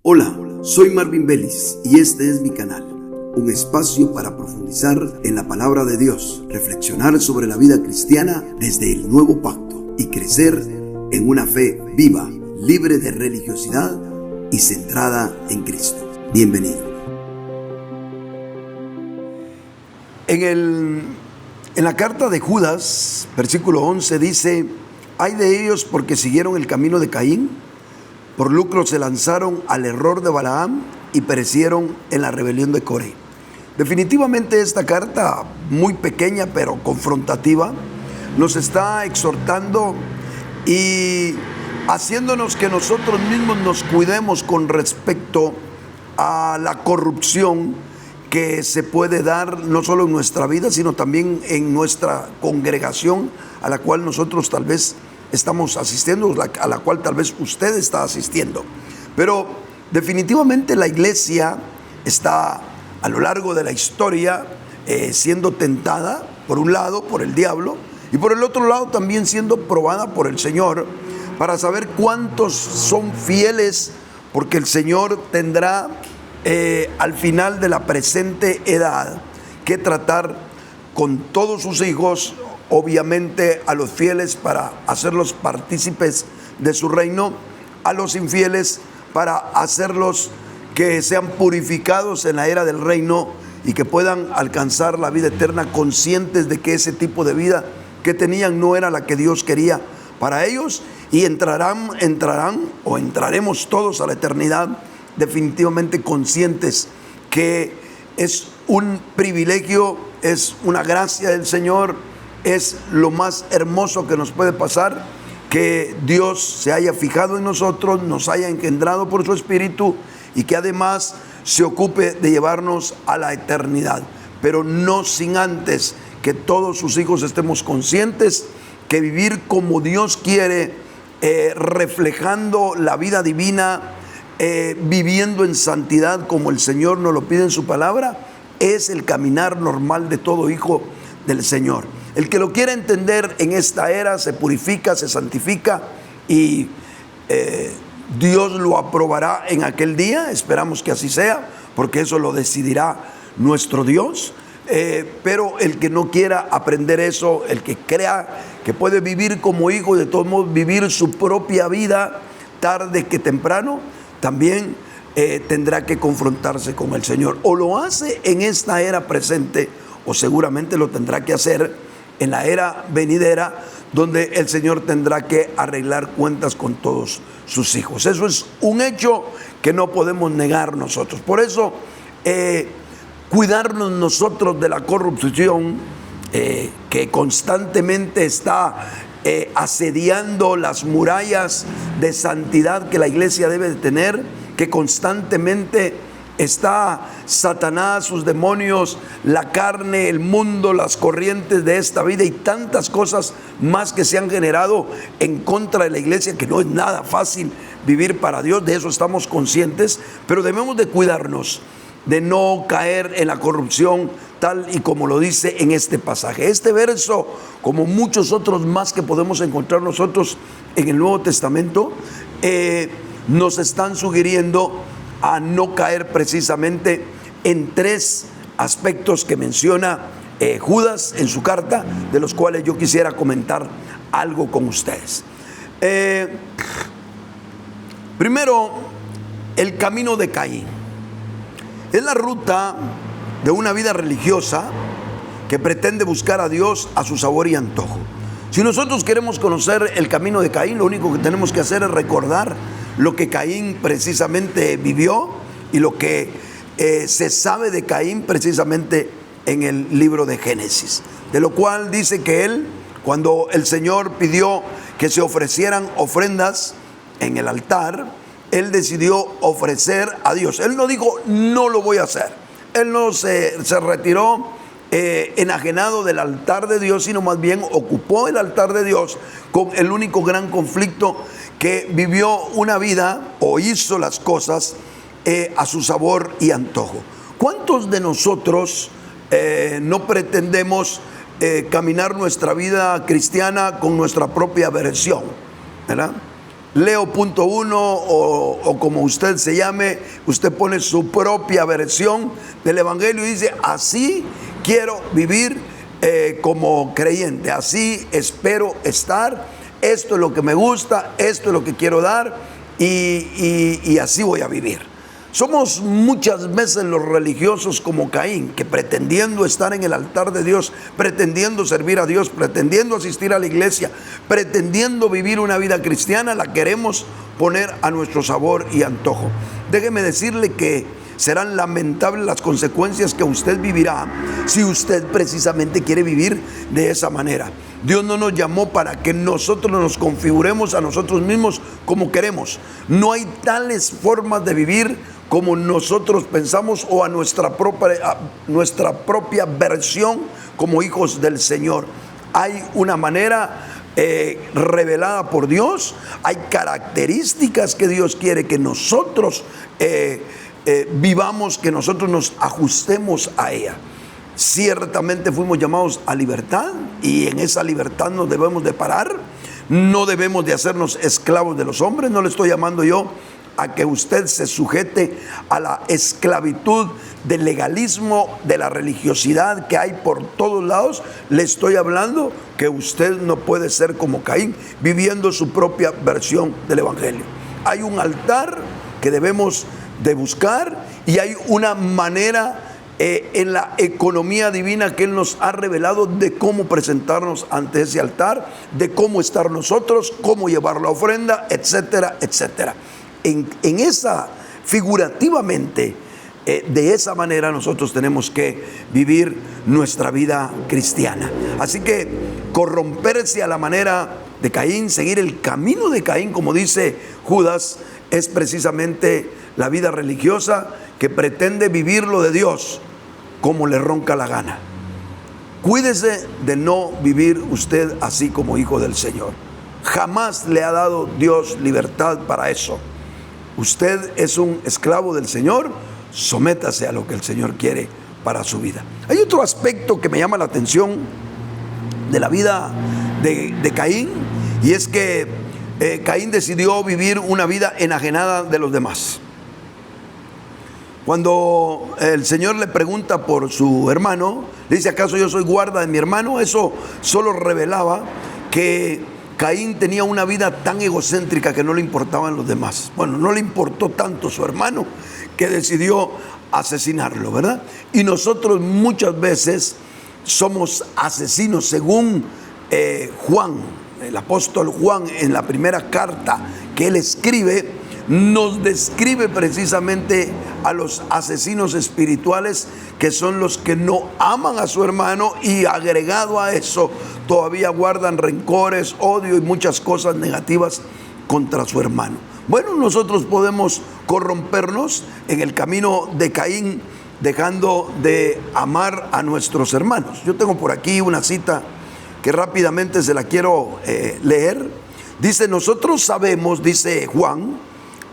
Hola, soy Marvin Vélez y este es mi canal, un espacio para profundizar en la palabra de Dios, reflexionar sobre la vida cristiana desde el nuevo pacto y crecer en una fe viva, libre de religiosidad y centrada en Cristo. Bienvenido. En la carta de Judas, versículo 11 dice: «Ay de ellos porque siguieron el camino de Caín, por lucro se lanzaron al error de Balaam y perecieron en la rebelión de Coré». Definitivamente esta carta, muy pequeña pero confrontativa, nos está exhortando y haciéndonos que nosotros mismos nos cuidemos con respecto a la corrupción que se puede dar no solo en nuestra vida, sino también en nuestra congregación a la cual nosotros tal vez estamos asistiendo, a la cual tal vez usted está asistiendo. Pero definitivamente la iglesia está a lo largo de la historia siendo tentada, por un lado, por el diablo, y por el otro lado también siendo probada por el Señor, para saber cuántos son fieles, porque el Señor tendrá al final de la presente edad que tratar con todos sus hijos, obviamente a los fieles para hacerlos partícipes de su reino, a los infieles para hacerlos que sean purificados en la era del reino y que puedan alcanzar la vida eterna, conscientes de que ese tipo de vida que tenían no era la que Dios quería para ellos, y entraremos todos a la eternidad definitivamente conscientes que es un privilegio, es una gracia del Señor, es lo más hermoso que nos puede pasar, que Dios se haya fijado en nosotros, nos haya engendrado por su Espíritu y que además se ocupe de llevarnos a la eternidad, pero no sin antes que todos sus hijos estemos conscientes que vivir como Dios quiere, reflejando la vida divina, viviendo en santidad como el Señor nos lo pide en su palabra, es el caminar normal de todo hijo del Señor. El que lo quiera entender en esta era se purifica, se santifica y Dios lo aprobará en aquel día. Esperamos que así sea, porque eso lo decidirá nuestro Dios. Pero el que no quiera aprender eso, el que crea que puede vivir como hijo, de todos modos vivir su propia vida, tarde que temprano, también tendrá que confrontarse con el Señor. O lo hace en esta era presente, o seguramente lo tendrá que hacer en la era venidera, donde el Señor tendrá que arreglar cuentas con todos sus hijos. Eso es un hecho que no podemos negar nosotros. Por eso, cuidarnos nosotros de la corrupción que constantemente está asediando las murallas de santidad que la iglesia debe de tener, que constantemente está Satanás, sus demonios, la carne, el mundo, las corrientes de esta vida y tantas cosas más que se han generado en contra de la iglesia, que no es nada fácil vivir para Dios, de eso estamos conscientes, pero debemos de cuidarnos de no caer en la corrupción tal y como lo dice en este pasaje. Este verso, como muchos otros más que podemos encontrar nosotros en el Nuevo Testamento, nos están sugiriendo a no caer precisamente en tres aspectos que menciona Judas en su carta, de los cuales yo quisiera comentar algo con ustedes. Primero, el camino de Caín. Es la ruta de una vida religiosa que pretende buscar a Dios a su sabor y antojo. Si nosotros queremos conocer el camino de Caín, lo único que tenemos que hacer es recordar lo que Caín precisamente vivió y lo que se sabe de Caín precisamente en el libro de Génesis, de lo cual dice que él, cuando el Señor pidió que se ofrecieran ofrendas en el altar, él decidió ofrecer a Dios. Él no dijo, no lo voy a hacer. Él no se retiró enajenado del altar de Dios, sino más bien ocupó el altar de Dios con el único gran conflicto, que vivió una vida o hizo las cosas a su sabor y antojo. ¿Cuántos de nosotros no pretendemos caminar nuestra vida cristiana con nuestra propia versión, ¿verdad? Leo.1 o como usted se llame, usted pone su propia versión del Evangelio y dice: así quiero vivir como creyente, así espero estar, esto es lo que me gusta, esto es lo que quiero dar y así voy a vivir. Somos muchas veces los religiosos como Caín, que pretendiendo estar en el altar de Dios, pretendiendo servir a Dios, pretendiendo asistir a la iglesia, pretendiendo vivir una vida cristiana, la queremos poner a nuestro sabor y antojo. Déjeme decirle que serán lamentables las consecuencias que usted vivirá si usted precisamente quiere vivir de esa manera. Dios no nos llamó para que nosotros nos configuremos a nosotros mismos como queremos. No hay tales formas de vivir como nosotros pensamos o a nuestra propia versión como hijos del Señor. Hay una manera revelada por Dios, hay características que Dios quiere que nosotros vivamos, que nosotros nos ajustemos a ella. Ciertamente fuimos llamados a libertad y en esa libertad nos debemos de parar. No debemos de hacernos esclavos de los hombres. No le estoy llamando yo a que usted se sujete a la esclavitud del legalismo, de la religiosidad que hay por todos lados. Le estoy hablando que usted no puede ser como Caín, viviendo su propia versión del Evangelio. Hay un altar que debemos de buscar y hay una manera en la economía divina que Él nos ha revelado de cómo presentarnos ante ese altar, de cómo estar nosotros, cómo llevar la ofrenda, etcétera, etcétera. En esa, figurativamente, de esa manera nosotros tenemos que vivir nuestra vida cristiana. Así que corromperse a la manera de Caín, seguir el camino de Caín, como dice Judas, es precisamente la vida religiosa que pretende vivir lo de Dios como le ronca la gana. Cuídese de no vivir usted así como hijo del Señor. Jamás le ha dado Dios libertad para eso. Usted es un esclavo del Señor, sométase a lo que el Señor quiere para su vida. Hay otro aspecto que me llama la atención de la vida de Caín, y es que Caín decidió vivir una vida enajenada de los demás. Cuando el Señor le pregunta por su hermano, le dice: ¿acaso yo soy guarda de mi hermano? Eso solo revelaba que Caín tenía una vida tan egocéntrica que no le importaban los demás. Bueno, no le importó tanto su hermano que decidió asesinarlo, ¿verdad? Y nosotros muchas veces somos asesinos, según Juan, el apóstol Juan, en la primera carta que él escribe, nos describe precisamente a los asesinos espirituales, que son los que no aman a su hermano y, agregado a eso, todavía guardan rencores, odio y muchas cosas negativas contra su hermano. Bueno, nosotros podemos corrompernos en el camino de Caín, dejando de amar a nuestros hermanos. Yo tengo por aquí una cita que rápidamente se la quiero leer. Dice: nosotros sabemos, dice Juan,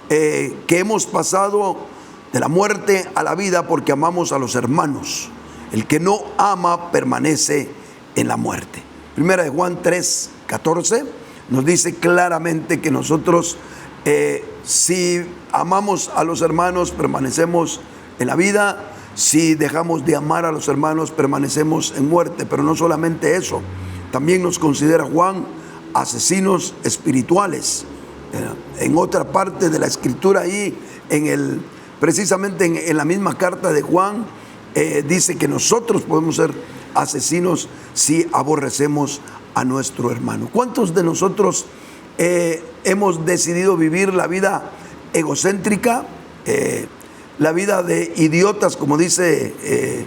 que hemos pasado de la muerte a la vida porque amamos a los hermanos. El que no ama permanece en la muerte. Primera de Juan 3:14 nos dice claramente que nosotros, si amamos a los hermanos, permanecemos en la vida. Si dejamos de amar a los hermanos, permanecemos en muerte. Pero no solamente eso, también nos considera Juan asesinos espirituales. En otra parte de la escritura, ahí precisamente en la misma carta de Juan, dice que nosotros podemos ser asesinos si aborrecemos a nuestro hermano. ¿Cuántos de nosotros hemos decidido vivir la vida egocéntrica, la vida de idiotas, como dice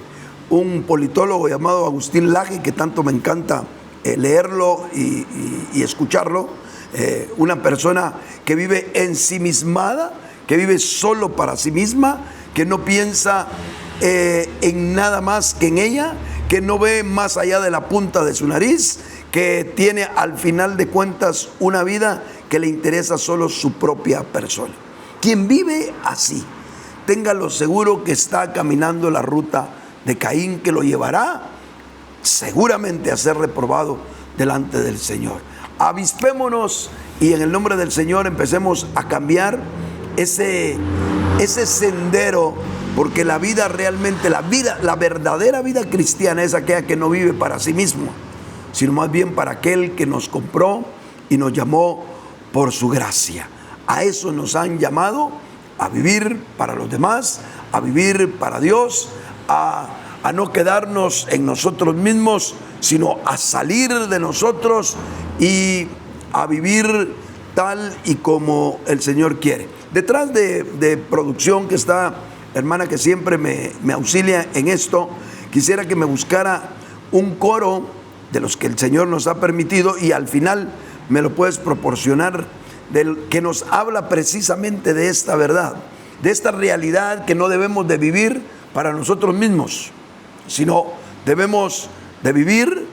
un politólogo llamado Agustín Laje, que tanto me encanta leerlo y escucharlo? Una persona que vive ensimismada, que vive solo para sí misma, que no piensa en nada más que en ella, que no ve más allá de la punta de su nariz, que tiene al final de cuentas una vida que le interesa solo su propia persona. Quien vive así, téngalo seguro que está caminando la ruta de Caín, que lo llevará seguramente a ser reprobado delante del Señor. avispémonos y en el nombre del Señor empecemos a cambiar ese sendero, porque la vida realmente, la verdadera vida cristiana es aquella que no vive para sí mismo, sino más bien para aquel que nos compró y nos llamó por su gracia. A eso nos han llamado, a vivir para los demás, a vivir para Dios, a no quedarnos en nosotros mismos, sino a salir de nosotros y a vivir tal y como el Señor quiere. Detrás de producción, que está hermana que siempre me auxilia en esto, quisiera que me buscara un coro de los que el Señor nos ha permitido, y al final me lo puedes proporcionar, del que nos habla precisamente de esta verdad, de esta realidad que no debemos de vivir para nosotros mismos, sino debemos de vivir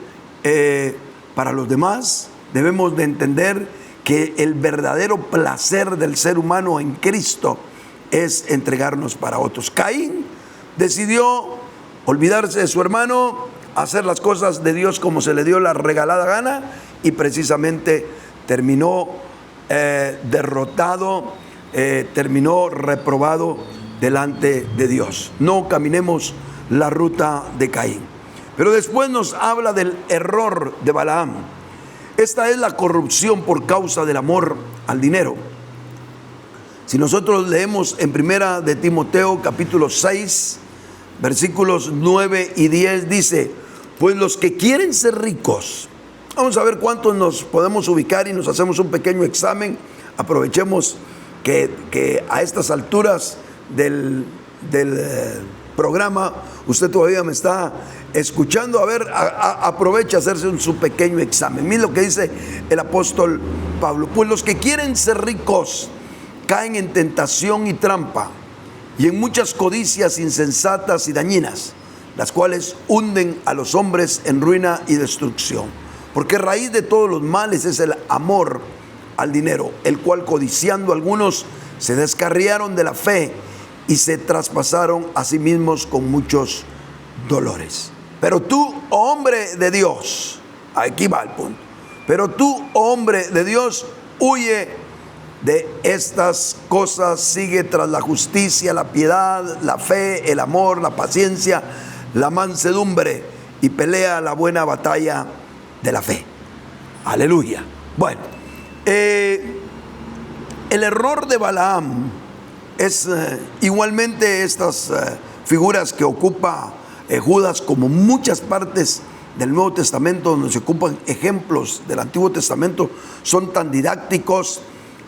para los demás. Debemos de entender que el verdadero placer del ser humano en Cristo es entregarnos para otros. Caín decidió olvidarse de su hermano, hacer las cosas de Dios como se le dio la regalada gana, y precisamente terminó derrotado, terminó reprobado delante de Dios. No caminemos la ruta de Caín. Pero después nos habla del error de Balaam. Esta es la corrupción por causa del amor al dinero. Si nosotros leemos en Primera de Timoteo capítulo 6, versículos 9 y 10, dice: pues los que quieren ser ricos. Vamos a ver cuántos nos podemos ubicar y nos hacemos un pequeño examen. Aprovechemos que a estas alturas del programa usted todavía me está escuchando. A ver, aprovecha a hacerse su pequeño examen. Mira lo que dice el apóstol Pablo: pues los que quieren ser ricos caen en tentación y trampa, y en muchas codicias insensatas y dañinas, las cuales hunden a los hombres en ruina y destrucción. Porque raíz de todos los males es el amor al dinero, el cual codiciando algunos se descarriaron de la fe y se traspasaron a sí mismos con muchos dolores. Pero tú, oh hombre de Dios, aquí va el punto, pero tú, oh hombre de Dios, huye de estas cosas, sigue tras la justicia, la piedad, la fe, el amor, la paciencia, la mansedumbre, y pelea la buena batalla de la fe. Aleluya. Bueno, el error de Balaam es igualmente estas figuras que ocupa Judas, como muchas partes del Nuevo Testamento donde se ocupan ejemplos del Antiguo Testamento, son tan didácticos,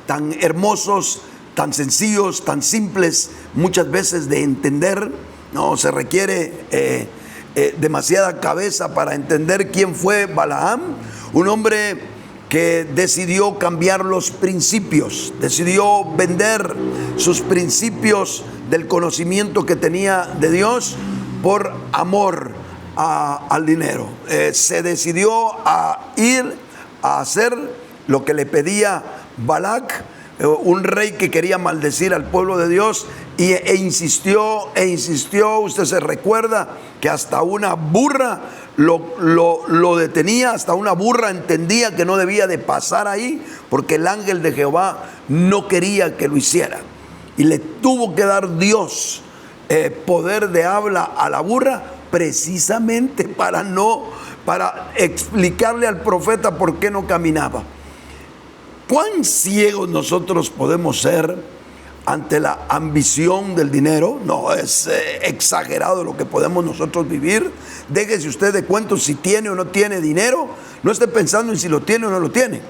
tan hermosos, tan sencillos, tan simples muchas veces de entender. No se requiere demasiada cabeza para entender quién fue Balaam, un hombre que decidió cambiar los principios, decidió vender sus principios del conocimiento que tenía de Dios por amor al dinero. Se decidió a ir a hacer lo que le pedía Balac, un rey que quería maldecir al pueblo de Dios, e insistió. Usted se recuerda que hasta una burra lo detenía, hasta una burra entendía que no debía de pasar ahí, porque el ángel de Jehová no quería que lo hiciera, y le tuvo que dar Dios poder de habla a la burra, precisamente para explicarle al profeta por qué no caminaba. ¿Cuán ciegos nosotros podemos ser ante la ambición del dinero? No, es exagerado lo que podemos nosotros vivir. Déjese usted de cuentos si tiene o no tiene dinero. No esté pensando en si lo tiene o no lo tiene,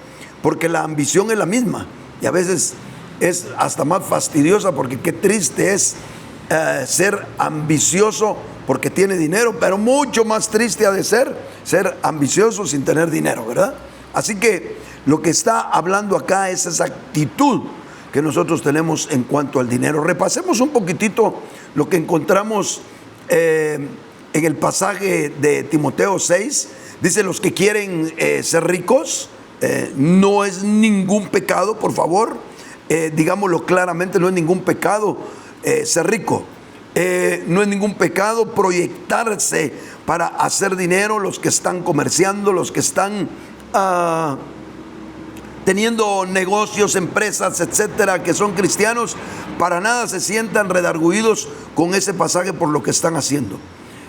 porque la ambición es la misma, y a veces es hasta más fastidiosa, porque qué triste es ser ambicioso porque tiene dinero, pero mucho más triste ha de ser ambicioso sin tener dinero, ¿verdad? Así que lo que está hablando acá es esa actitud que nosotros tenemos en cuanto al dinero. Repasemos un poquitito lo que encontramos en el pasaje de Timoteo 6. Dice: los que quieren ser ricos, no es ningún pecado, por favor, digámoslo claramente, no es ningún pecado ser rico. No es ningún pecado proyectarse para hacer dinero. Los que están comerciando, los que están teniendo negocios, empresas, etcétera, que son cristianos, para nada se sientan redargüidos con ese pasaje por lo que están haciendo.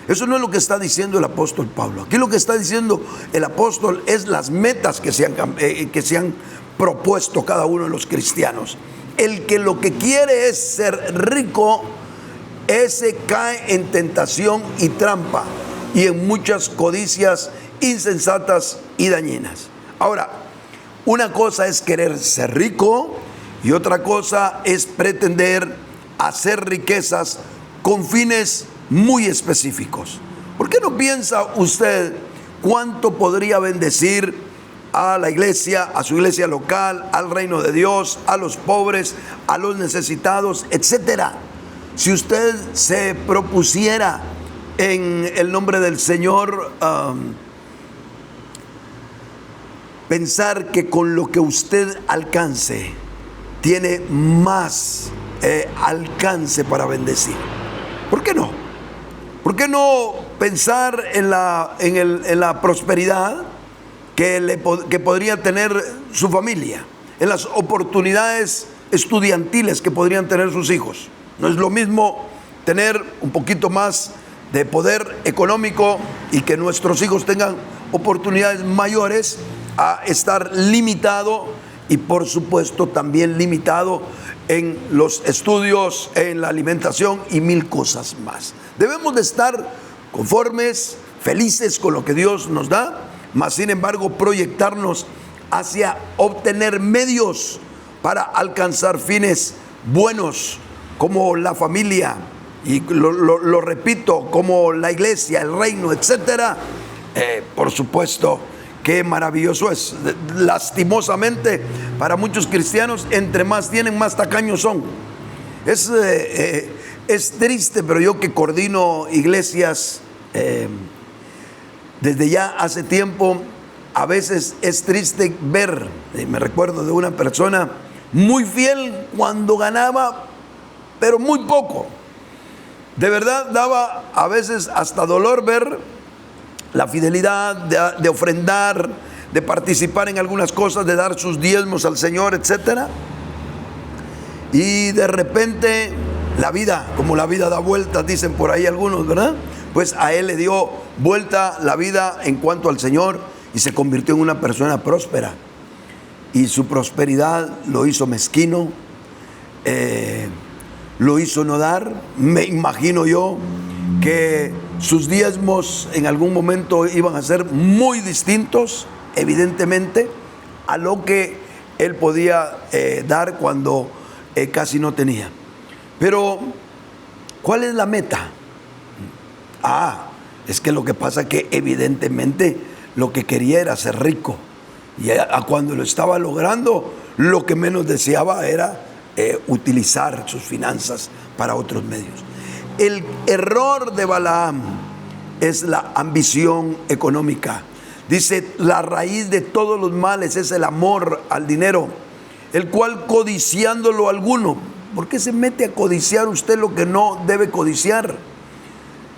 Eso no es lo que está diciendo el apóstol Pablo. Aquí lo que está diciendo el apóstol es las metas que se han propuesto cada uno de los cristianos. El que lo que quiere es ser rico, ese cae en tentación y trampa y en muchas codicias insensatas y dañinas. Ahora, una cosa es querer ser rico y otra cosa es pretender hacer riquezas con fines muy específicos. ¿Por qué no piensa usted cuánto podría bendecir a la iglesia, a su iglesia local, al reino de Dios, a los pobres, a los necesitados, etcétera? Si usted se propusiera en el nombre del Señor pensar que con lo que usted alcance tiene más alcance para bendecir. ¿Por qué no? ¿Por qué no pensar en la prosperidad que podría tener su familia, en las oportunidades estudiantiles que podrían tener sus hijos? No es lo mismo tener un poquito más de poder económico y que nuestros hijos tengan oportunidades mayores a estar limitado y por supuesto también limitado en los estudios, en la alimentación y mil cosas más. Debemos de estar conformes, felices con lo que Dios nos da, mas sin embargo proyectarnos hacia obtener medios para alcanzar fines buenos como la familia, y lo repito, como la iglesia, el reino, etcétera. Por supuesto, qué maravilloso es. Lastimosamente, para muchos cristianos, entre más tienen, más tacaños son. Es triste, pero yo que coordino iglesias desde ya hace tiempo, a veces es triste ver, me recuerdo de una persona muy fiel cuando ganaba, pero muy poco. De verdad daba a veces hasta dolor ver la fidelidad de ofrendar, de participar en algunas cosas, de dar sus diezmos al Señor, etcétera. Y de repente la vida, como la vida da vueltas, dicen por ahí algunos, ¿verdad? Pues a él le dio vuelta la vida en cuanto al Señor y se convirtió en una persona próspera. Y su prosperidad lo hizo mezquino, lo hizo no dar. Me imagino yo que sus diezmos en algún momento iban a ser muy distintos, evidentemente, a lo que él podía dar cuando casi no tenía. Pero, ¿cuál es la meta? Es que lo que pasa es que evidentemente lo que quería era ser rico. Y cuando lo estaba logrando, lo que menos deseaba era utilizar sus finanzas para otros medios. El error de Balaam es la ambición económica. Dice, la raíz de todos los males es el amor al dinero, el cual codiciándolo alguno. ¿Por qué se mete a codiciar usted lo que no debe codiciar?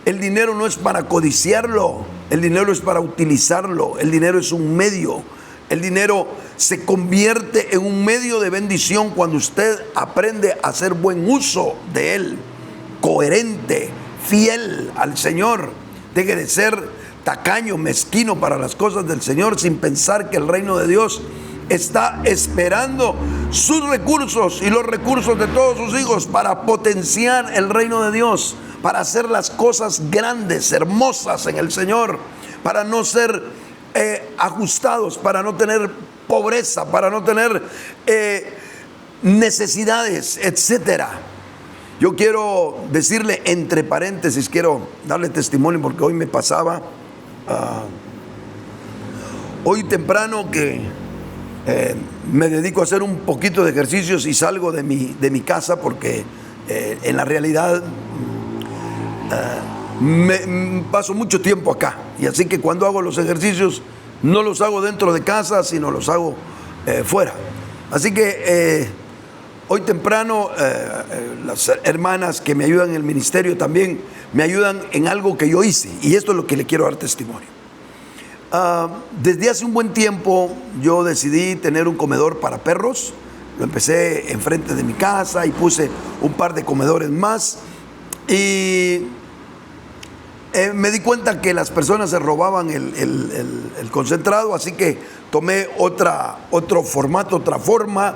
El dinero no es para codiciarlo, el dinero es para utilizarlo, el dinero es un medio. El dinero se convierte en un medio de bendición cuando usted aprende a hacer buen uso de él, coherente, fiel al Señor. Deje de ser tacaño, mezquino para las cosas del Señor sin pensar que el reino de Dios está esperando sus recursos y los recursos de todos sus hijos para potenciar el reino de Dios, para hacer las cosas grandes, hermosas en el Señor, para no ser ajustados, para no tener pobreza, para no tener necesidades, etcétera. Yo quiero decirle, entre paréntesis, quiero darle testimonio porque hoy me pasaba, hoy temprano que me dedico a hacer un poquito de ejercicios y salgo de mi casa porque en la realidad paso mucho tiempo acá, y así que cuando hago los ejercicios no los hago dentro de casa, sino los hago fuera. Así que hoy temprano las hermanas que me ayudan en el ministerio también me ayudan en algo que yo hice, y esto es lo que le quiero dar testimonio. Desde hace un buen tiempo yo decidí tener un comedor para perros. Lo empecé enfrente de mi casa y puse un par de comedores más. Y me di cuenta que las personas se robaban el concentrado, así que tomé otro formato, otra forma,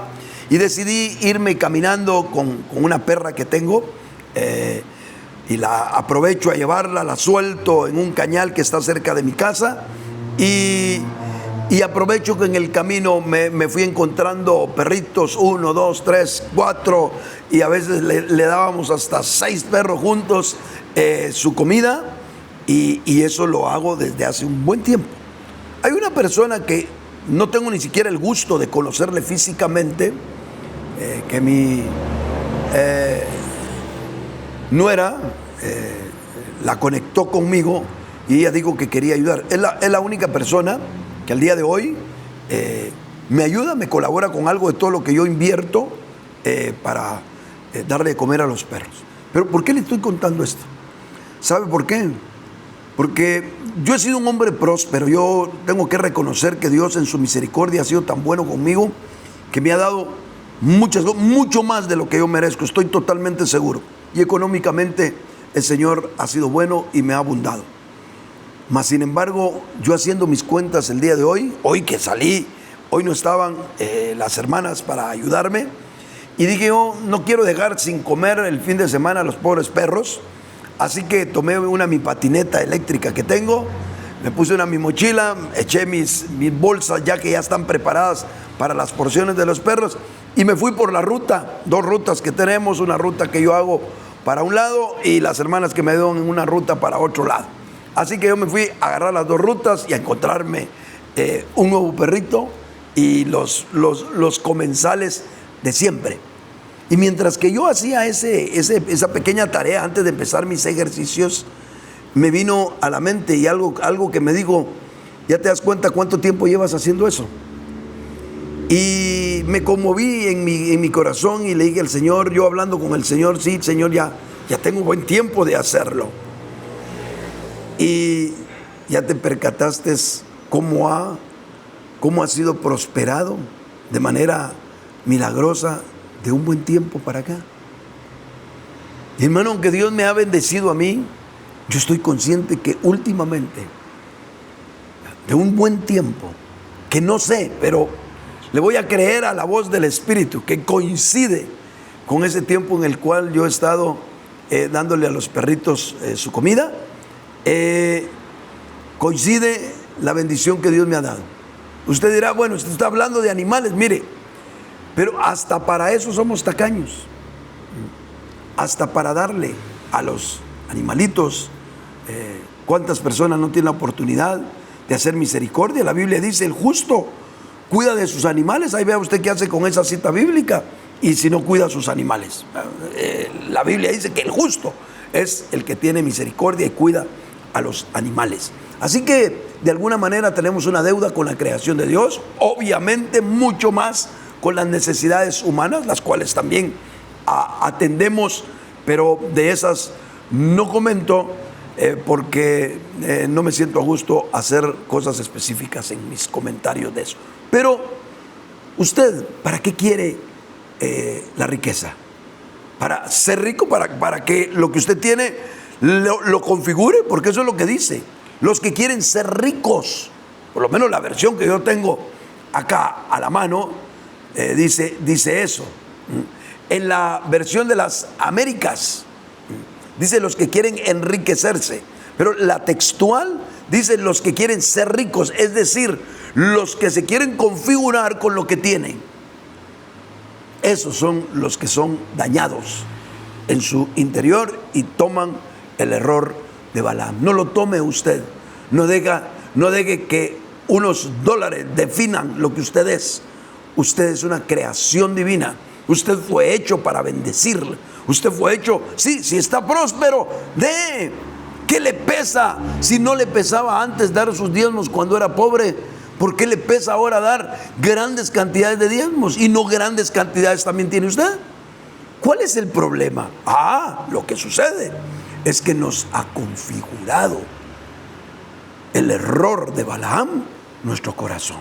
y decidí irme caminando con una perra que tengo. Y la aprovecho a llevarla, la suelto en un cañal que está cerca de mi casa. Y aprovecho que en el camino me fui encontrando perritos, 1, 2, 3, 4, y a veces le dábamos hasta 6 perros juntos su comida, y eso lo hago desde hace un buen tiempo. Hay una persona que no tengo ni siquiera el gusto de conocerle físicamente, que mi nuera la conectó conmigo, y ella dijo que quería ayudar. Es la única persona que al día de hoy me ayuda, me colabora con algo de todo lo que yo invierto para darle de comer a los perros. Pero ¿por qué le estoy contando esto? ¿Sabe por qué? Porque yo he sido un hombre próspero. Yo tengo que reconocer que Dios en su misericordia ha sido tan bueno conmigo, que me ha dado mucho más de lo que yo merezco. Estoy totalmente seguro. Y económicamente el Señor ha sido bueno y me ha abundado. Mas sin embargo, yo haciendo mis cuentas el día de hoy que salí, hoy no estaban las hermanas para ayudarme, y dije, yo no quiero dejar sin comer el fin de semana a los pobres perros. Así que tomé mi patineta eléctrica que tengo, me puse mi mochila, eché mis bolsas ya que ya están preparadas para las porciones de los perros, y me fui por la ruta, 2 rutas que tenemos, una ruta que yo hago para un lado y las hermanas que me dan en una ruta para otro lado. Así que yo me fui a agarrar las 2 rutas y a encontrarme un nuevo perrito y los comensales de siempre. Y mientras que yo hacía esa pequeña tarea antes de empezar mis ejercicios, me vino a la mente y algo que me dijo, ¿ya te das cuenta cuánto tiempo llevas haciendo eso? Y me conmoví en mi corazón y le dije al Señor, yo hablando con el Señor, sí, Señor, ya tengo buen tiempo de hacerlo. Y ya te percataste cómo ha sido prosperado de manera milagrosa de un buen tiempo para acá. Y hermano, aunque Dios me ha bendecido a mí, yo estoy consciente que últimamente, de un buen tiempo, que no sé, pero le voy a creer a la voz del Espíritu, que coincide con ese tiempo en el cual yo he estado dándole a los perritos su comida, coincide la bendición que Dios me ha dado. Usted dirá, bueno, usted está hablando de animales, mire, pero hasta para eso somos tacaños, hasta para darle a los animalitos. ¿Cuántas personas no tienen la oportunidad de hacer misericordia? La Biblia dice, el justo cuida de sus animales. Ahí vea usted qué hace con esa cita bíblica, y si no cuida a sus animales. La Biblia dice que el justo es el que tiene misericordia y cuida a los animales. Así que de alguna manera tenemos una deuda con la creación de Dios, obviamente mucho más con las necesidades humanas, las cuales también atendemos, pero de esas no comento porque no me siento a gusto hacer cosas específicas en mis comentarios de eso. Pero usted, ¿para qué quiere la riqueza? Para ser rico, para que lo que usted tiene lo configure, porque eso es lo que dice. Los que quieren ser ricos, por lo menos la versión que yo tengo acá a la mano, dice eso. En la versión de las Américas dice los que quieren enriquecerse, pero la textual dice los que quieren ser ricos, es decir, los que se quieren configurar con lo que tienen. Esos son los que son dañados en su interior y toman el error de Balaam. No lo tome usted, no deje que unos dólares definan lo que usted es. Usted es una creación divina. Usted fue hecho para bendecirle. Usted fue hecho, sí, si está próspero, dé. ¿Qué le pesa? Si no le pesaba antes dar sus diezmos cuando era pobre, ¿por qué le pesa ahora dar grandes cantidades de diezmos? Y no grandes cantidades también tiene usted. ¿Cuál es el problema? Lo que sucede es que nos ha configurado el error de Balaam nuestro corazón.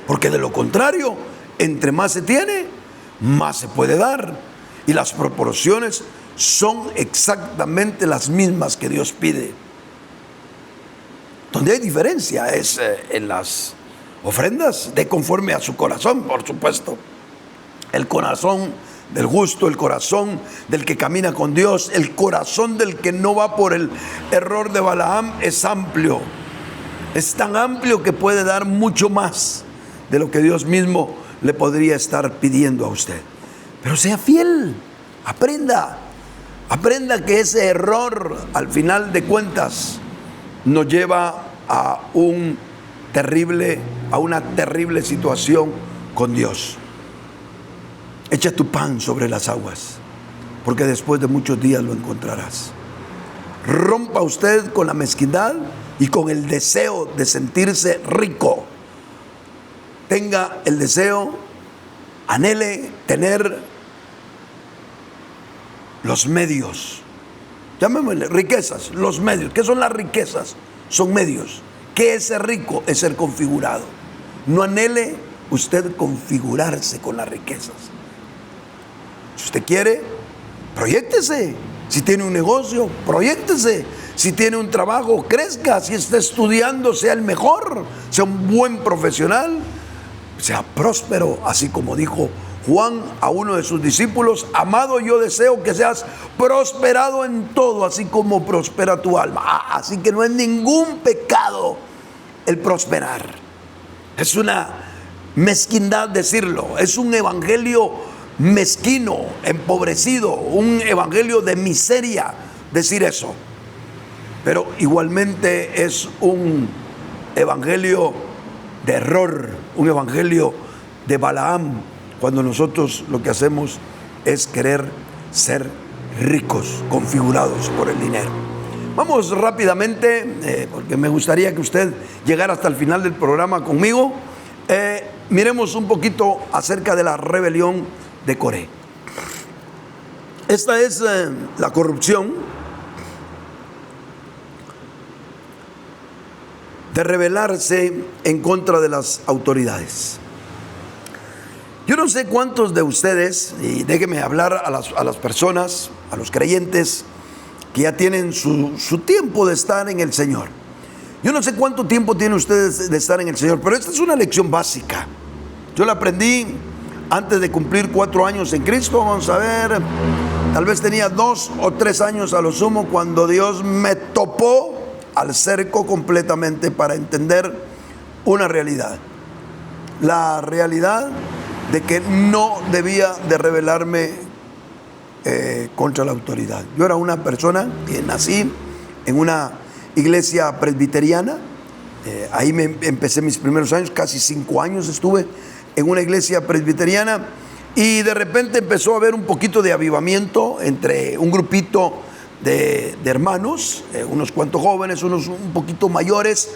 Porque de lo contrario, entre más se tiene, más se puede dar. Y las proporciones son exactamente las mismas que Dios pide. Donde hay diferencia es en las ofrendas, de conforme a su corazón, por supuesto. El corazón del justo, el corazón del que camina con Dios, el corazón del que no va por el error de Balaam es amplio. Es tan amplio que puede dar mucho más de lo que Dios mismo le podría estar pidiendo a usted. Pero sea fiel, aprenda que ese error al final de cuentas nos lleva a una terrible situación con Dios. Echa tu pan sobre las aguas, porque después de muchos días lo encontrarás. Rompa usted con la mezquindad y con el deseo de sentirse rico. Tenga el deseo, anhele tener los medios. Llamémosle riquezas, los medios. ¿Qué son las riquezas? Son medios. ¿Qué es ser rico? Es ser configurado. No anhele usted configurarse con las riquezas. Si usted quiere, proyéctese. Si tiene un negocio, proyéctese. Si tiene un trabajo, crezca. Si está estudiando, sea el mejor. Sea un buen profesional. Sea próspero, así como dijo Juan a uno de sus discípulos: amado, yo deseo que seas prosperado en todo, así como prospera tu alma. Así que no es ningún pecado el prosperar. Es una mezquindad decirlo. Es un evangelio mezquino, empobrecido, un evangelio de miseria decir eso. Pero igualmente es un evangelio de error, un evangelio de Balaam, cuando nosotros lo que hacemos es querer ser ricos, configurados por el dinero. Vamos rápidamente, porque me gustaría que usted llegara hasta el final del programa conmigo. Miremos un poquito acerca de la rebelión de Coré. Esta es la corrupción de rebelarse en contra de las autoridades. Yo no sé cuántos de ustedes, y déjenme hablar a las personas, a los creyentes que ya tienen su tiempo de estar en el Señor. Yo no sé cuánto tiempo tienen ustedes de estar en el Señor, pero esta es una lección básica. Yo la aprendí antes de cumplir 4 años en Cristo. Vamos a ver, tal vez tenía 2 o 3 años a lo sumo, cuando Dios me topó al cerco completamente para entender una realidad. La realidad de que no debía de rebelarme contra la autoridad. Yo era una persona que nací en una iglesia presbiteriana. Ahí me empecé mis primeros años, casi 5 años estuve en una iglesia presbiteriana, y de repente empezó a haber un poquito de avivamiento entre un grupito de hermanos, unos cuantos jóvenes, unos un poquito mayores,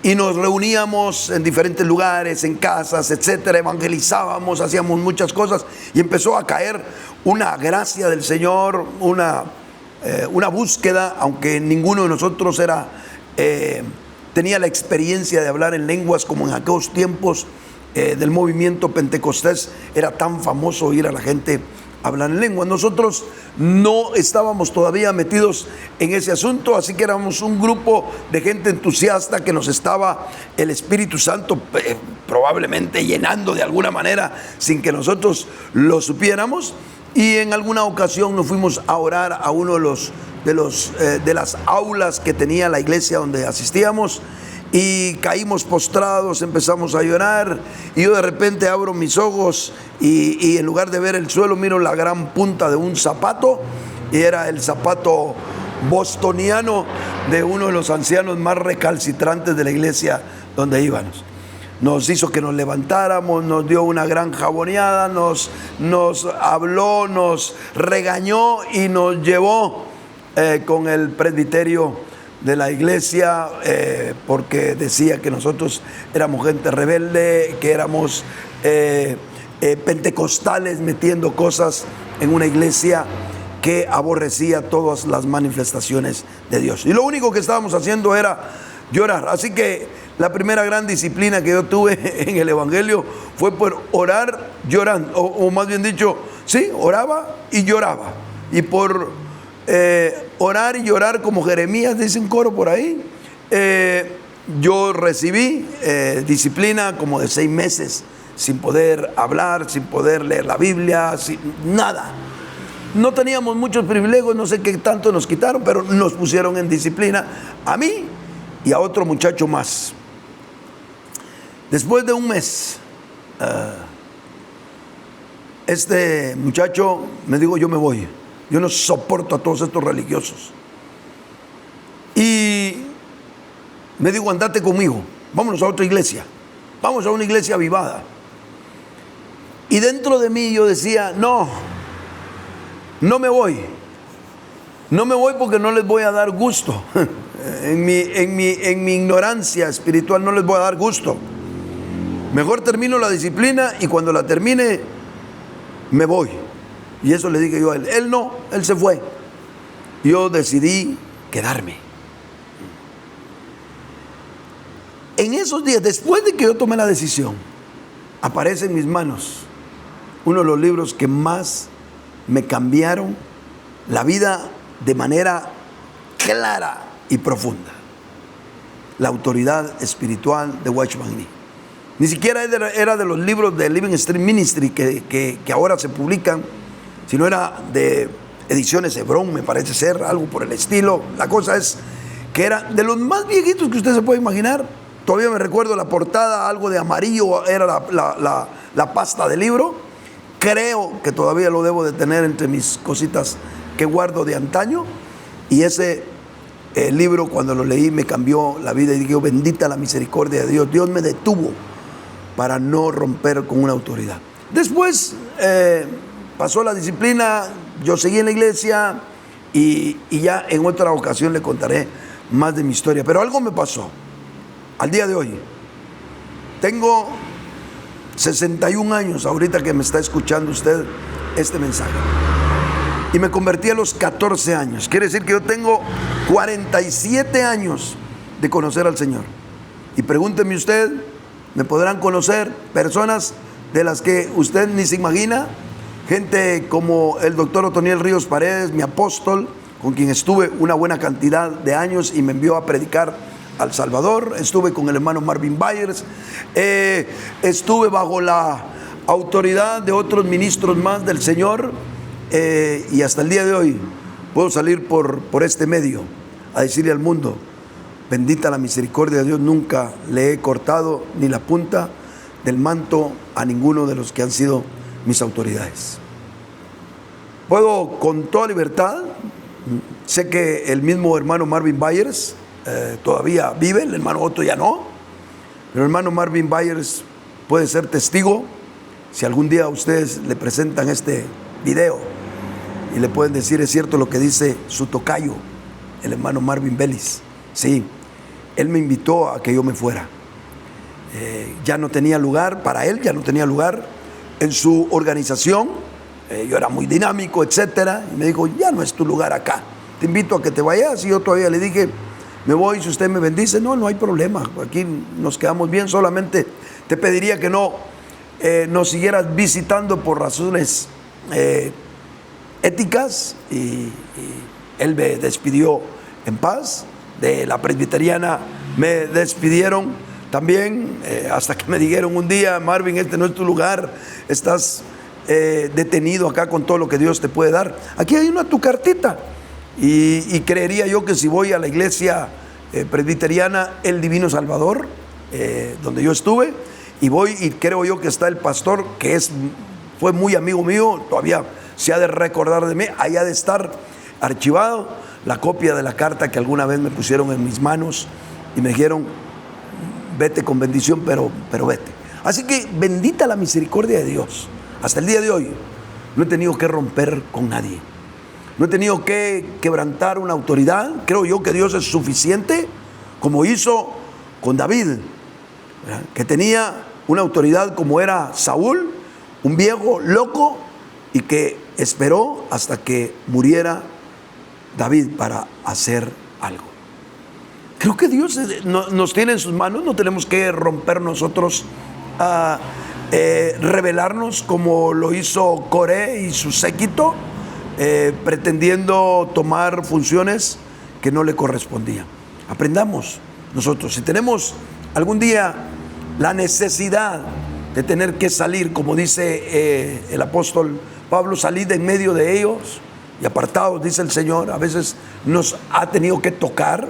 y nos reuníamos en diferentes lugares, en casas, etcétera, evangelizábamos, hacíamos muchas cosas, y empezó a caer una gracia del Señor, una búsqueda, aunque ninguno de nosotros tenía la experiencia de hablar en lenguas como en aquellos tiempos del movimiento pentecostés. Era tan famoso oír a la gente hablar en lenguas. Nosotros no estábamos todavía metidos en ese asunto, así que éramos un grupo de gente entusiasta que nos estaba el Espíritu Santo probablemente llenando de alguna manera sin que nosotros lo supiéramos. Y en alguna ocasión nos fuimos a orar a uno de las aulas que tenía la iglesia donde asistíamos, y caímos postrados, empezamos a llorar, y yo de repente abro mis ojos y en lugar de ver el suelo miro la gran punta de un zapato, y era el zapato bostoniano de uno de los ancianos más recalcitrantes de la iglesia donde íbamos. Nos hizo que nos levantáramos, nos dio una gran jaboneada, nos habló, nos regañó y nos llevó con el presbiterio de la iglesia, porque decía que nosotros éramos gente rebelde, que éramos pentecostales metiendo cosas en una iglesia, que aborrecía todas las manifestaciones de Dios. Y lo único que estábamos haciendo era llorar. Así que la primera gran disciplina que yo tuve en el Evangelio fue por orar llorando, o más bien dicho, sí, oraba y lloraba. Y por orar y llorar, como Jeremías dice un coro por ahí, yo recibí disciplina como de 6 meses, sin poder hablar, sin poder leer la Biblia, sin nada. No teníamos muchos privilegios, no sé qué tanto nos quitaron, pero nos pusieron en disciplina a mí y a otro muchacho más. Después de un mes, este muchacho me dijo: yo me voy, yo no soporto a todos estos religiosos. Y me dijo: andate conmigo, vámonos a otra iglesia, vamos a una iglesia avivada. Y dentro de mí yo decía: no me voy porque no les voy a dar gusto. En mi ignorancia espiritual no les voy a dar gusto. Mejor termino la disciplina y cuando la termine me voy. Y eso le dije yo a él. Él no, él se fue. Yo decidí quedarme. En esos días, después de que yo tomé la decisión, aparece en mis manos uno de los libros que más me cambiaron la vida de manera clara y profunda: La autoridad espiritual de Watchman Nee. Ni siquiera era de los libros de Living Stream Ministry que ahora se publican, sino era de Ediciones Hebrón, me parece ser, algo por el estilo. La cosa es que era de los más viejitos que usted se puede imaginar. Todavía me recuerdo la portada, algo de amarillo era la pasta del libro. Creo que todavía lo debo de tener entre mis cositas que guardo de antaño. Y ese libro, cuando lo leí, me cambió la vida. Y dije: bendita la misericordia de Dios. Dios me detuvo para no romper con una autoridad. Después pasó la disciplina, yo seguí en la iglesia y ya en otra ocasión le contaré más de mi historia. Pero algo me pasó. Al día de hoy tengo 61 años, ahorita que me está escuchando usted este mensaje, y me convertí a los 14 años. Quiere decir que yo tengo 47 años de conocer al Señor. Y pregúnteme usted, me podrán conocer personas de las que usted ni se imagina, gente como el doctor Otoniel Ríos Paredes, mi apóstol, con quien estuve una buena cantidad de años y me envió a predicar al Salvador. Estuve con el hermano Marvin Byers, estuve bajo la autoridad de otros ministros más del Señor, y hasta el día de hoy puedo salir por este medio a decirle al mundo: bendita la misericordia de Dios, nunca le he cortado ni la punta del manto a ninguno de los que han sido mis autoridades. Puedo con toda libertad, sé que el mismo hermano Marvin Byers todavía vive, el hermano Otto ya no, pero el hermano Marvin Byers puede ser testigo. Si algún día ustedes le presentan este video y le pueden decir: es cierto lo que dice su tocayo, el hermano Marvin Bellis. Sí, él me invitó a que yo me fuera. Ya no tenía lugar para él, ya no tenía lugar en su organización. Yo era muy dinámico, etcétera, y me dijo: ya no es tu lugar acá, te invito a que te vayas. Y yo todavía le dije: me voy, si usted me bendice. No hay problema, aquí nos quedamos bien, solamente te pediría que no nos siguieras visitando por razones éticas. Y él me despidió en paz. De la presbiteriana me despidieron también, hasta que me dijeron un día: Marvin, este no es tu lugar, estás detenido acá con todo lo que Dios te puede dar. Aquí hay tu cartita. Y creería yo que si voy a la iglesia presbiteriana El Divino Salvador, donde yo estuve, y voy y creo yo que está el pastor, que fue muy amigo mío, todavía se ha de recordar de mí, ahí ha de estar archivado la copia de la carta que alguna vez me pusieron en mis manos y me dijeron: vete con bendición, pero vete. Así que bendita la misericordia de Dios. Hasta el día de hoy no he tenido que romper con nadie, no he tenido que quebrantar una autoridad. Creo yo que Dios es suficiente, como hizo con David, ¿verdad?, que tenía una autoridad como era Saúl, un viejo loco, y que esperó hasta que muriera David para hacer algo. Creo que Dios nos tiene en sus manos, no tenemos que romper nosotros, rebelarnos como lo hizo Coré y su séquito, pretendiendo tomar funciones que no le correspondían. Aprendamos nosotros, si tenemos algún día la necesidad de tener que salir, como dice el apóstol Pablo, salid de en medio de ellos y apartados, dice el Señor. A veces nos ha tenido que tocar,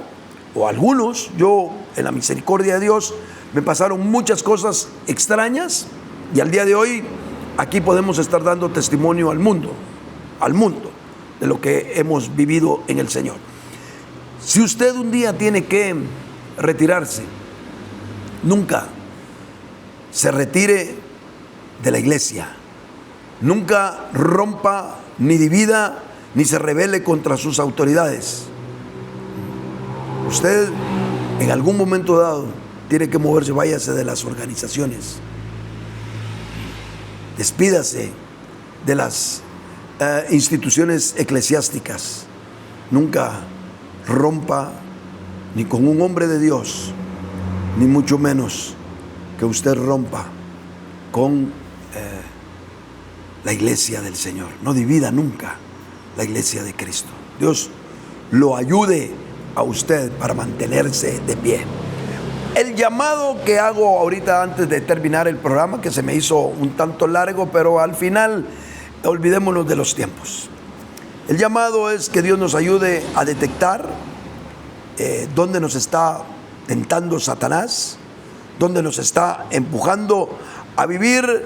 o algunos, yo en la misericordia de Dios, me pasaron muchas cosas extrañas, y al día de hoy aquí podemos estar dando testimonio al mundo, de lo que hemos vivido en el Señor. Si usted un día tiene que retirarse, nunca se retire de la iglesia, nunca rompa, ni divida, ni se rebele contra sus autoridades. Usted en algún momento dado tiene que moverse, váyase de las organizaciones, despídase de las instituciones eclesiásticas, nunca rompa ni con un hombre de Dios, ni mucho menos que usted rompa con la iglesia del Señor. No divida nunca la iglesia de Cristo. Dios lo ayude a usted para mantenerse de pie. El llamado que hago ahorita antes de terminar el programa, que se me hizo un tanto largo, pero al final olvidémonos de los tiempos. El llamado es que Dios nos ayude a detectar dónde nos está tentando Satanás, dónde nos está empujando a vivir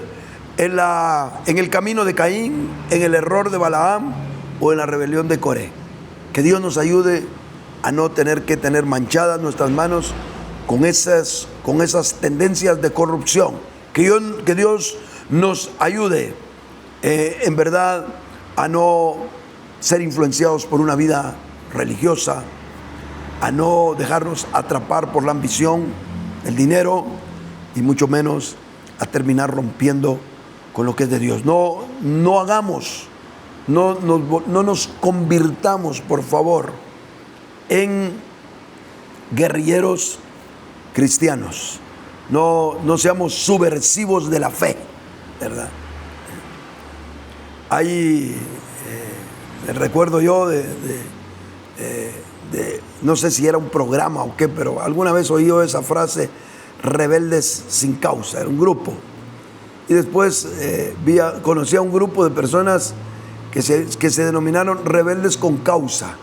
en el camino de Caín, en el error de Balaam o en la rebelión de Coré. Que Dios nos ayude a no tener que tener manchadas nuestras manos con esas tendencias de corrupción. Que Dios nos ayude en verdad a no ser influenciados por una vida religiosa, a no dejarnos atrapar por la ambición, el dinero, y mucho menos a terminar rompiendo con lo que es de Dios. No nos convirtamos, por favor, en guerrilleros cristianos. No seamos subversivos de la fe, ¿verdad? Hay, recuerdo yo no sé si era un programa o qué, pero alguna vez oí yo esa frase, rebeldes sin causa, era un grupo. Y después conocí a un grupo de personas que se denominaron rebeldes con causa,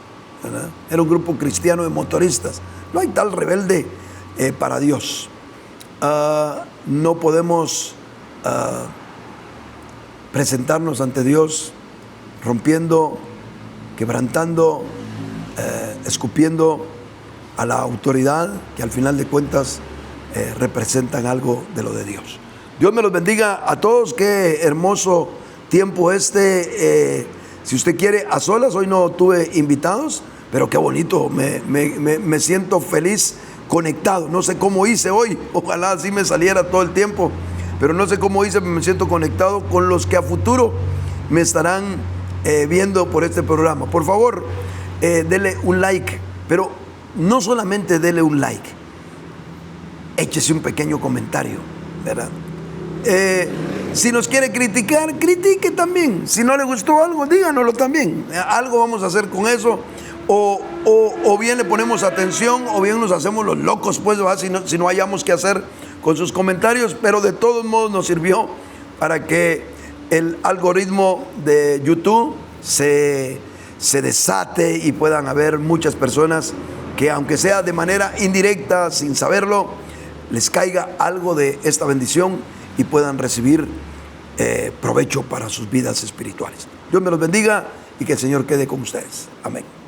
¿verdad? Era un grupo cristiano de motoristas. No hay tal rebelde para Dios. No podemos presentarnos ante Dios rompiendo, quebrantando, escupiendo a la autoridad, que al final de cuentas representan algo de lo de Dios. Dios me los bendiga a todos. Qué hermoso tiempo si usted quiere, a solas. Hoy no tuve invitados, pero qué bonito, me siento feliz, conectado. No sé cómo hice hoy, ojalá así me saliera todo el tiempo, pero no sé cómo hice, me siento conectado con los que a futuro me estarán viendo por este programa. Por favor, dele un like, pero no solamente dele un like, échese un pequeño comentario, ¿verdad? Si nos quiere criticar, critique también. Si no le gustó algo, díganoslo también. Algo vamos a hacer con eso. O bien le ponemos atención, o bien nos hacemos los locos, pues, si no hayamos que hacer con sus comentarios. Pero de todos modos nos sirvió para que el algoritmo de YouTube se desate y puedan haber muchas personas que, aunque sea de manera indirecta, sin saberlo, les caiga algo de esta bendición y puedan recibir provecho para sus vidas espirituales. Dios me los bendiga y que el Señor quede con ustedes. Amén.